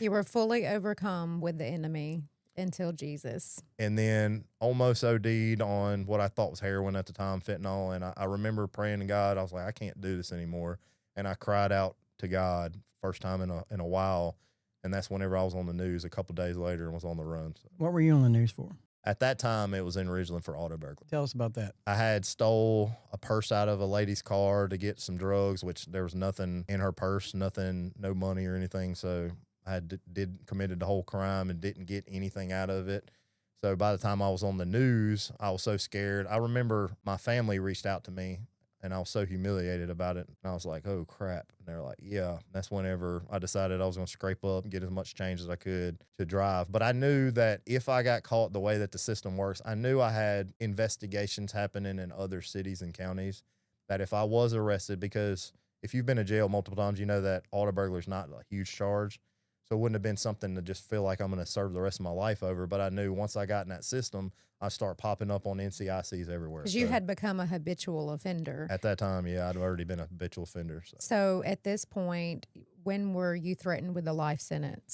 You were fully overcome with the enemy until Jesus. And then almost OD'd on what I thought was heroin at the time, fentanyl. And I remember praying to God. I was like, I can't do this anymore. And I cried out to God first time in a while. And that's whenever I was on the news a couple days later and was on the run. So. What were you on the news for? At that time, it was in Ridgeland for auto burglary. Tell us about that. I had stole a purse out of a lady's car to get some drugs, which there was nothing in her purse, nothing, no money or anything. So I had committed the whole crime and didn't get anything out of it. So by the time I was on the news, I was so scared. I remember my family reached out to me, and I was so humiliated about it. And I was like, oh, crap. And they're like, yeah. That's whenever I decided I was going to scrape up and get as much change as I could to drive. But I knew that if I got caught the way that the system works, I knew I had investigations happening in other cities and counties, that if I was arrested, because if you've been to jail multiple times, you know that auto burglary is not a huge charge. So it wouldn't have been something to just feel like I'm going to serve the rest of my life over. But I knew once I got in that system, I start popping up on NCICs everywhere. Because you had become a habitual offender. At that time, yeah, I'd already been a habitual offender. So at this point, when were you threatened with a life sentence?